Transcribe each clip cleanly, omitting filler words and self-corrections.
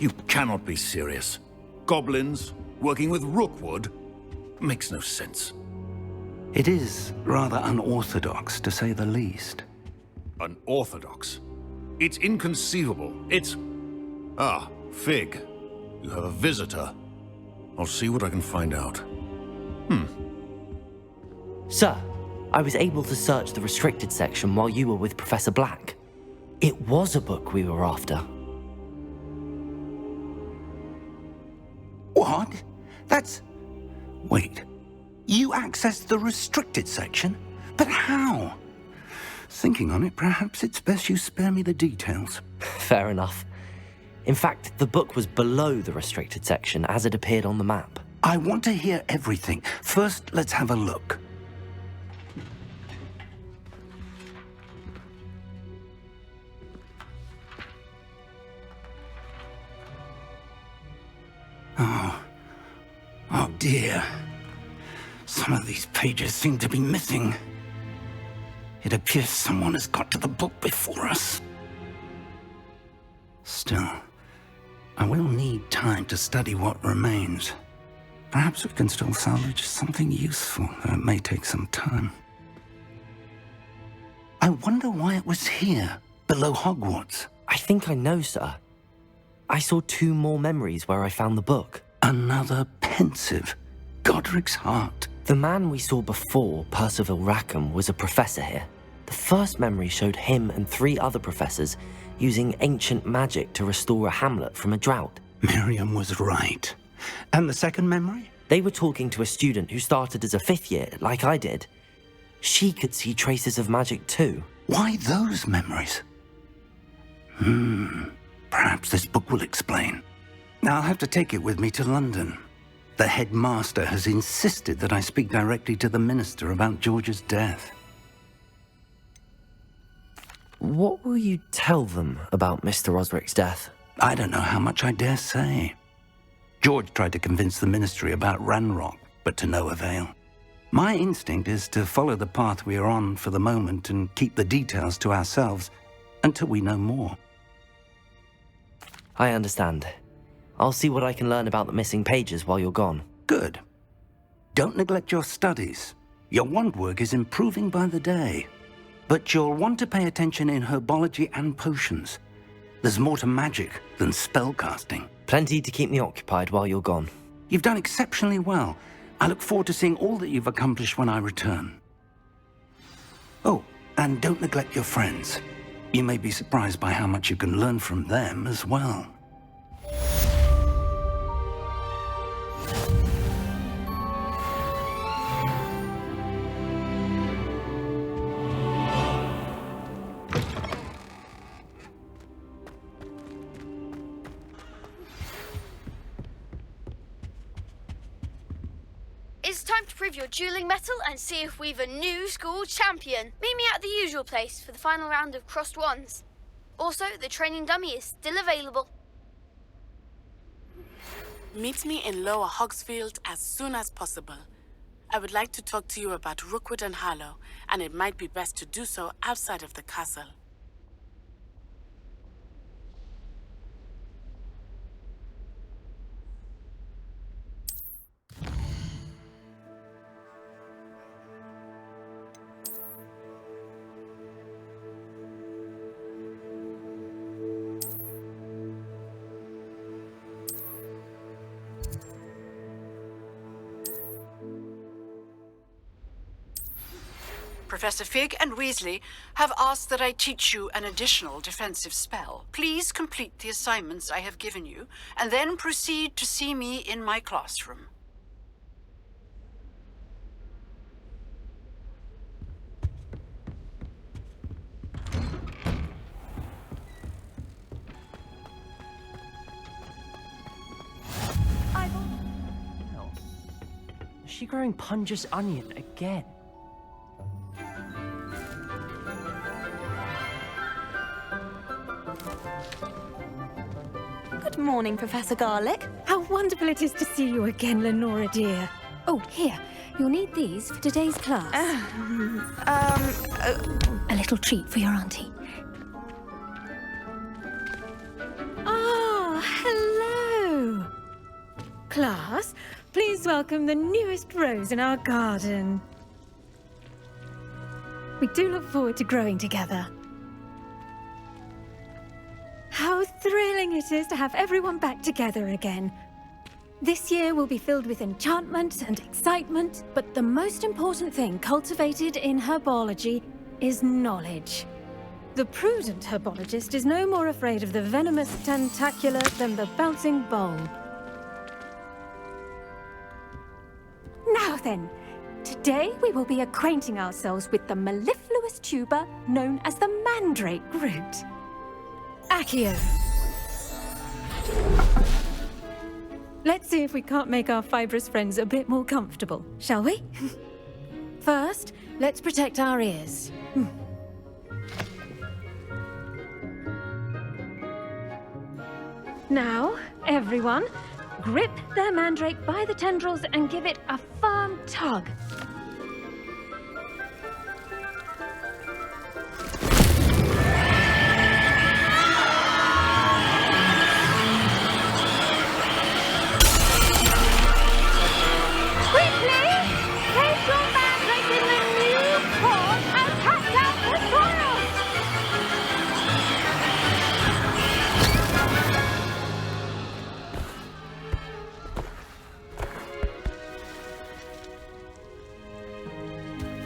You cannot be serious. Goblins working with Rookwood makes no sense. It is rather unorthodox, to say the least. Unorthodox? It's inconceivable. It's... Ah, Fig. You have a visitor. I'll see what I can find out. Sir, I was able to search the restricted section while you were with Professor Black. It was a book we were after. What? That's... Wait. You accessed the restricted section? But how? Thinking on it, perhaps it's best you spare me the details. Fair enough. In fact, the book was below the restricted section as it appeared on the map. I want to hear everything. First, let's have a look. Oh dear. Some of these pages seem to be missing. It appears someone has got to the book before us. Still, I will need time to study what remains. Perhaps we can still salvage something useful, though it may take some time. I wonder why it was here, below Hogwarts. I think I know, sir. I saw 2 more memories where I found the book. Another pensive. Godric's heart. The man we saw before, Percival Rackham, was a professor here. The first memory showed him and 3 other professors using ancient magic to restore a hamlet from a drought. Miriam was right. And the second memory? They were talking to a student who started as a 5th year, like I did. She could see traces of magic too. Why those memories? Perhaps this book will explain. Now I'll have to take it with me to London. The headmaster has insisted that I speak directly to the minister about George's death. What will you tell them about Mr. Osric's death? I don't know how much I dare say. George tried to convince the ministry about Ranrock, but to no avail. My instinct is to follow the path we are on for the moment and keep the details to ourselves until we know more. I understand. I'll see what I can learn about the missing pages while you're gone. Good. Don't neglect your studies. Your wand work is improving by the day. But you'll want to pay attention in herbology and potions. There's more to magic than spellcasting. Plenty to keep me occupied while you're gone. You've done exceptionally well. I look forward to seeing all that you've accomplished when I return. Oh, and don't neglect your friends. You may be surprised by how much you can learn from them as well. It's time to prove your dueling mettle and see if we've a new school champion. Meet me at the usual place for the final round of crossed wands. Also, the training dummy is still available. Meet me in Lower Hogsfield as soon as possible. I would like to talk to you about Rookwood and Harlow, and it might be best to do so outside of the castle. Professor Fig and Weasley have asked that I teach you an additional defensive spell. Please complete the assignments I have given you, and then proceed to see me in my classroom. Is she growing Punj's onion again? Good morning, Professor Garlick. How wonderful it is to see you again, Lenora dear. Oh, here. You'll need these for today's class. A little treat for your auntie. Ah, hello. Class, please welcome the newest rose in our garden. We do look forward to growing together. How thrilling it is to have everyone back together again. This year will be filled with enchantment and excitement, but the most important thing cultivated in herbology is knowledge. The prudent herbologist is no more afraid of the venomous tentacula than the bouncing bulb. Now then, today we will be acquainting ourselves with the mellifluous tuber known as the mandrake root. Accio. Let's see if we can't make our fibrous friends a bit more comfortable, shall we? First, let's protect our ears. Now, everyone, grip their mandrake by the tendrils and give it a firm tug.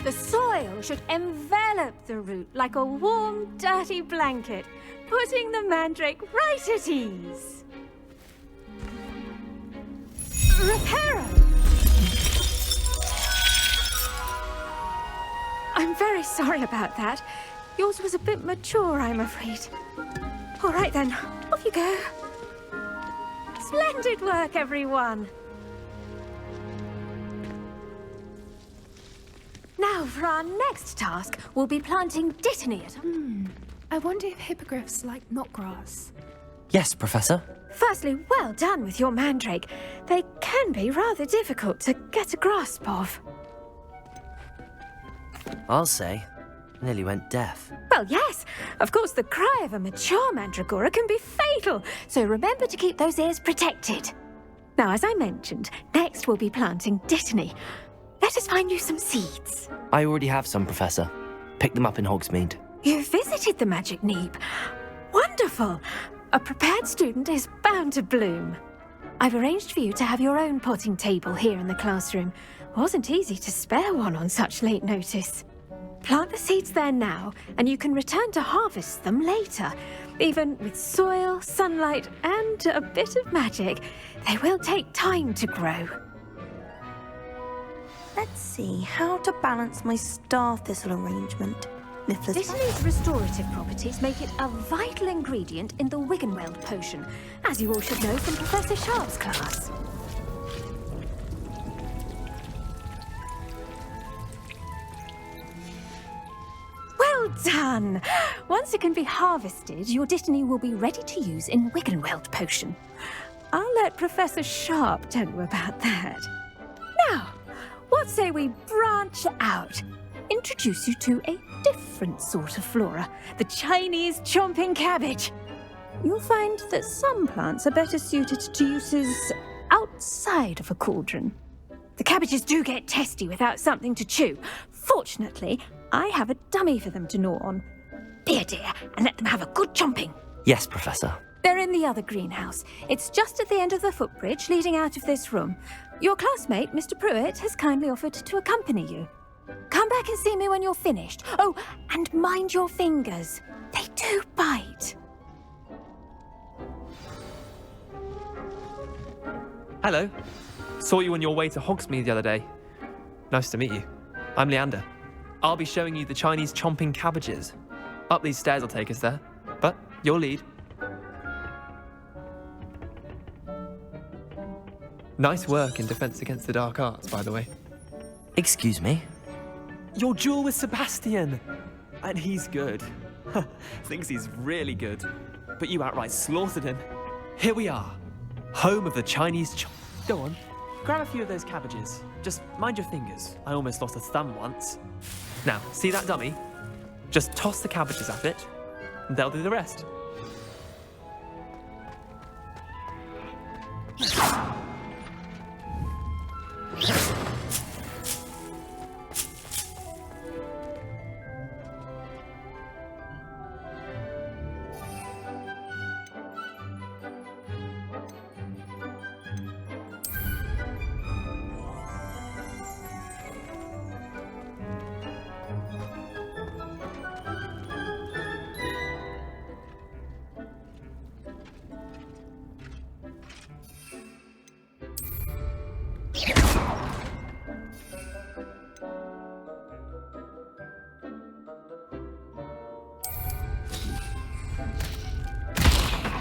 The soil should envelop the root like a warm, dirty blanket, putting the mandrake right at ease. Reparo! I'm very sorry about that. Yours was a bit mature, I'm afraid. All right then, off you go. Splendid work, everyone. Now, for our next task, we'll be planting dittany at... I wonder if hippogriffs like knotgrass. Yes, Professor. Firstly, well done with your mandrake. They can be rather difficult to get a grasp of. I'll say. Nearly went deaf. Well, yes. Of course, the cry of a mature mandragora can be fatal, so remember to keep those ears protected. Now, as I mentioned, next we'll be planting dittany. Let us find you some seeds. I already have some, Professor. Picked them up in Hogsmeade. You visited the Magic Neep. Wonderful. A prepared student is bound to bloom. I've arranged for you to have your own potting table here in the classroom. Wasn't easy to spare one on such late notice. Plant the seeds there now, and you can return to harvest them later. Even with soil, sunlight, and a bit of magic, they will take time to grow. Let's see how to balance my star thistle arrangement. Dittany's restorative properties make it a vital ingredient in the Wiggenweld potion, as you all should know from Professor Sharp's class. Well done! Once it can be harvested, your dittany will be ready to use in Wiggenweld potion. I'll let Professor Sharp tell you about that. Now, what say we branch out? Introduce you to a different sort of flora, the Chinese chomping cabbage. You'll find that some plants are better suited to uses outside of a cauldron. The cabbages do get testy without something to chew. Fortunately, I have a dummy for them to gnaw on. Be a dear and let them have a good chomping. Yes, Professor. They're in the other greenhouse. It's just at the end of the footbridge leading out of this room. Your classmate, Mr. Pruitt, has kindly offered to accompany you. Come back and see me when you're finished. Oh, and mind your fingers. They do bite. Hello. Saw you on your way to Hogsmeade the other day. Nice to meet you. I'm Leander. I'll be showing you the Chinese chomping cabbages. Up these stairs will take us there, but your lead. Nice work in Defense Against the Dark Arts, by the way. Excuse me? Your duel with Sebastian! And he's good. Thinks he's really good. But you outright slaughtered him. Here we are. Home of the Chinese Go on. Grab a few of those cabbages. Just mind your fingers. I almost lost a thumb once. Now, see that dummy? Just toss the cabbages at it, and they'll do the rest.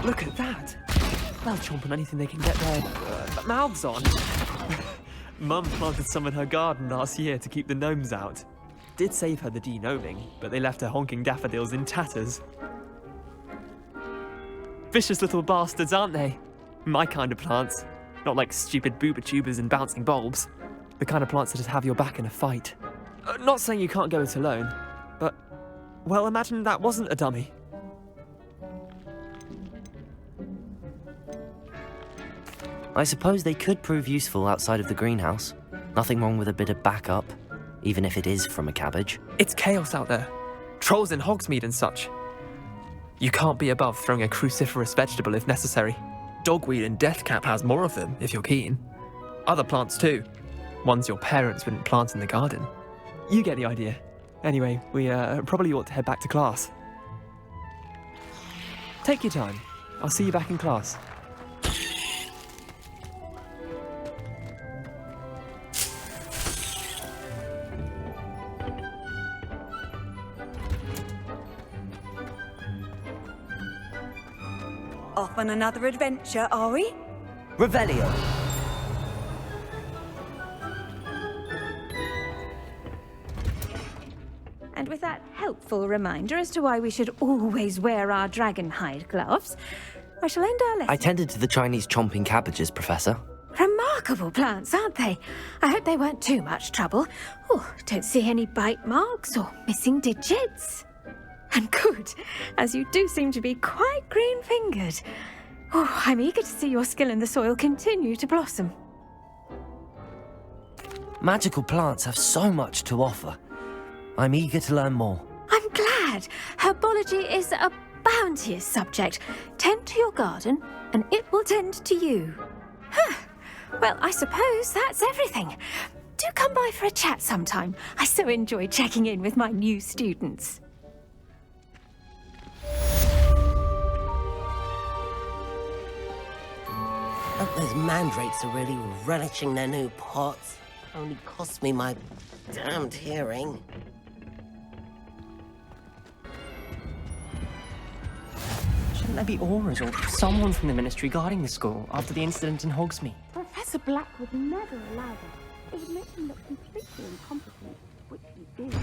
Look at that! They'll chomp on anything they can get their mouths on. Mum planted some in her garden last year to keep the gnomes out. Did save her the de-gnoming, but they left her honking daffodils in tatters. Vicious little bastards, aren't they? My kind of plants. Not like stupid booba tubers and bouncing bulbs. The kind of plants that just have your back in a fight. Not saying you can't go it alone, but, well, imagine that wasn't a dummy. I suppose they could prove useful outside of the greenhouse. Nothing wrong with a bit of backup, even if it is from a cabbage. It's chaos out there. Trolls in Hogsmeade and such. You can't be above throwing a cruciferous vegetable if necessary. Dogweed and deathcap has more of them, if you're keen. Other plants too. Ones your parents wouldn't plant in the garden. You get the idea. Anyway, we probably ought to head back to class. Take your time. I'll see you back in class. Off on another adventure, are we? Revelio. And with that helpful reminder as to why we should always wear our dragon hide gloves, I shall end our lesson. I tended to the Chinese chomping cabbages, Professor. Remarkable plants, aren't they? I hope they weren't too much trouble. Oh, don't see any bite marks or missing digits. And good, as you do seem to be quite green-fingered. Oh, I'm eager to see your skill in the soil continue to blossom. Magical plants have so much to offer. I'm eager to learn more. I'm glad. Herbology is a bounteous subject. Tend to your garden, and it will tend to you. Huh. Well, I suppose that's everything. Do come by for a chat sometime. I so enjoy checking in with my new students. Hope those mandrakes are really relishing their new pots. Only cost me my damned hearing. Shouldn't there be auras or someone from the ministry guarding the school after the incident in Hogsmeade? Professor Black would never allow that. It would make him look completely incompetent, which he did.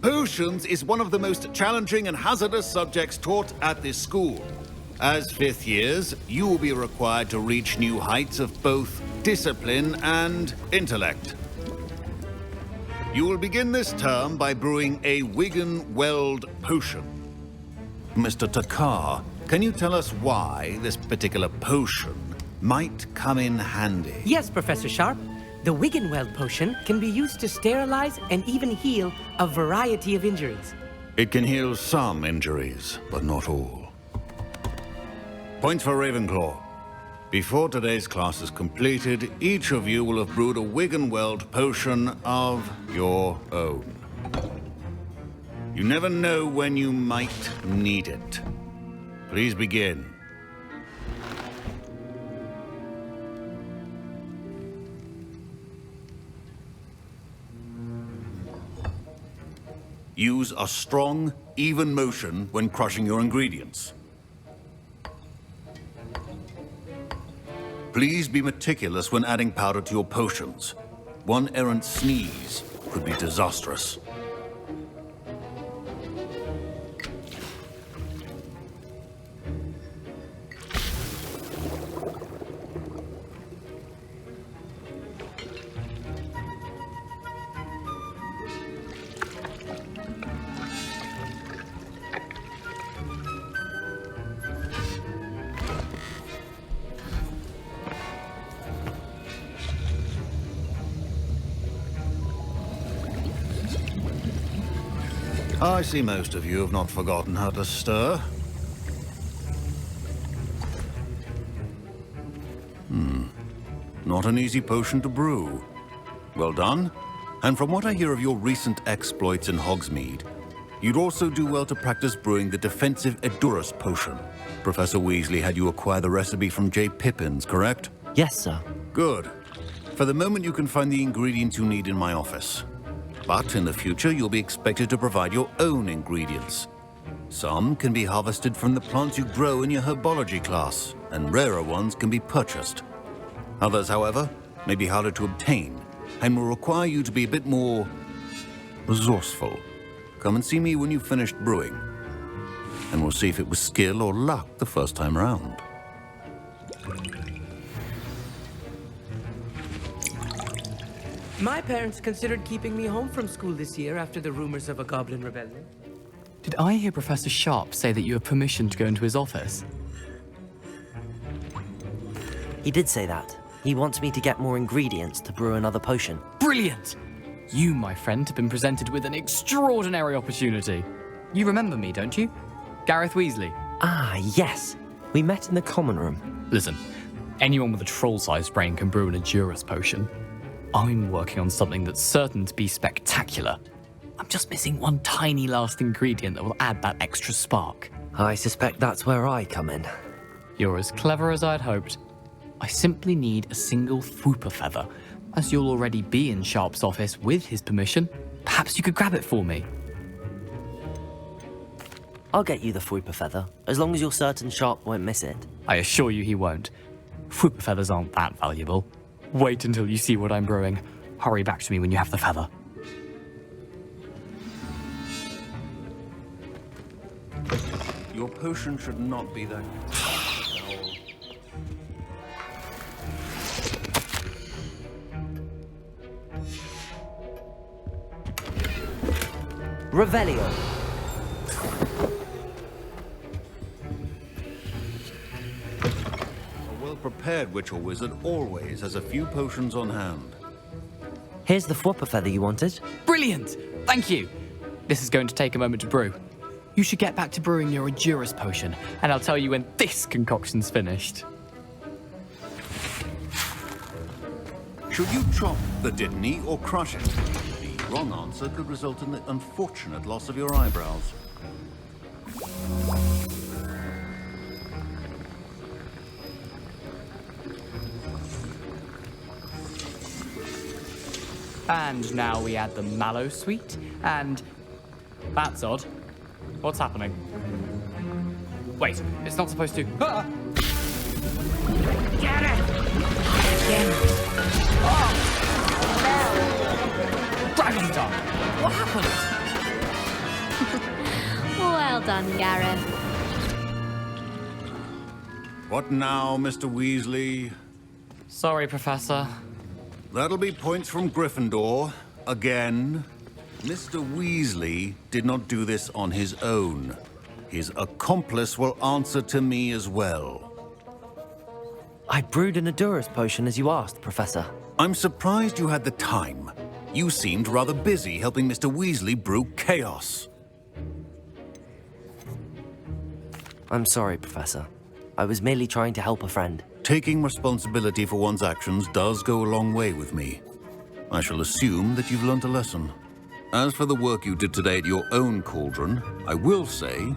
Potions is one of the most challenging and hazardous subjects taught at this school. As fifth years, you will be required to reach new heights of both discipline and intellect. You will begin this term by brewing a Wigan-Weld potion. Mr. Takar, can you tell us why this particular potion might come in handy? Yes, Professor Sharp. The Wigan-Weld potion can be used to sterilize and even heal a variety of injuries. It can heal some injuries, but not all. Points for Ravenclaw. Before today's class is completed, each of you will have brewed a Wigan-Weld potion of your own. You never know when you might need it. Please begin. Use a strong, even motion when crushing your ingredients. Please be meticulous when adding powder to your potions. One errant sneeze could be disastrous. I see most of you have not forgotten how to stir. Not an easy potion to brew. Well done. And from what I hear of your recent exploits in Hogsmeade, you'd also do well to practice brewing the defensive Edurus potion. Professor Weasley had you acquire the recipe from J. Pippins, correct? Yes, sir. Good. For the moment, you can find the ingredients you need in my office. But in the future, you'll be expected to provide your own ingredients. Some can be harvested from the plants you grow in your herbology class, and rarer ones can be purchased. Others, however, may be harder to obtain, and will require you to be a bit more resourceful. Come and see me when you've finished brewing, and we'll see if it was skill or luck the first time around. My parents considered keeping me home from school this year after the rumors of a goblin rebellion. Did I hear Professor Sharp say that you have permission to go into his office? He did say that. He wants me to get more ingredients to brew another potion. Brilliant! You, my friend, have been presented with an extraordinary opportunity. You remember me, don't you? Gareth Weasley. Ah, yes. We met in the common room. Listen, anyone with a troll-sized brain can brew an Edurus potion. I'm working on something that's certain to be spectacular. I'm just missing one tiny last ingredient that will add that extra spark. I suspect that's where I come in. You're as clever as I'd hoped. I simply need a single Fwooper feather. As you'll already be in Sharp's office with his permission, perhaps you could grab it for me. I'll get you the Fwooper feather, as long as you're certain Sharp won't miss it. I assure you he won't. Fwooper feathers aren't that valuable. Wait until you see what I'm brewing. Hurry back to me when you have the feather. Your potion should not be that... Revelio. A well-prepared witch or wizard always has a few potions on hand. Here's the Fwooper feather you wanted. Brilliant! Thank you. This is going to take a moment to brew. You should get back to brewing your Edurus potion, and I'll tell you when this concoction's finished. Should you chop the Dittany or crush it? The wrong answer could result in the unfortunate loss of your eyebrows. And now we add the mallow sweet, and... That's odd. What's happening? Wait, it's not supposed to... Ah! Get it! Dragon Tongue! What happened? Well done, Gareth. What now, Mr. Weasley? Sorry, Professor. That'll be points from Gryffindor. Again. Mr. Weasley did not do this on his own. His accomplice will answer to me as well. I brewed an Edurus potion as you asked, Professor. I'm surprised you had the time. You seemed rather busy helping Mr. Weasley brew chaos. I'm sorry, Professor. I was merely trying to help a friend. Taking responsibility for one's actions does go a long way with me. I shall assume that you've learnt a lesson. As for the work you did today at your own cauldron, I will say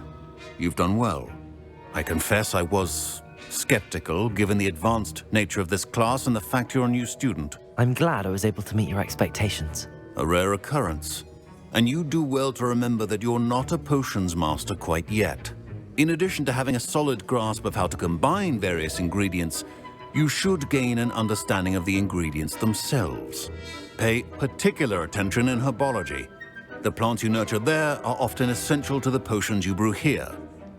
you've done well. I confess I was skeptical, given the advanced nature of this class and the fact you're a new student. I'm glad I was able to meet your expectations. A rare occurrence. And you do well to remember that you're not a potions master quite yet. In addition to having a solid grasp of how to combine various ingredients, you should gain an understanding of the ingredients themselves. Pay particular attention in herbology. The plants you nurture there are often essential to the potions you brew here.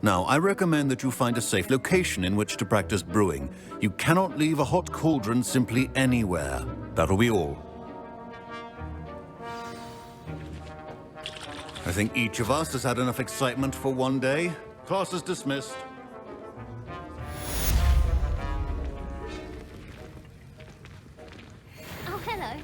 Now, I recommend that you find a safe location in which to practice brewing. You cannot leave a hot cauldron simply anywhere. That'll be all. I think each of us has had enough excitement for one day. Class is dismissed. Oh, hello.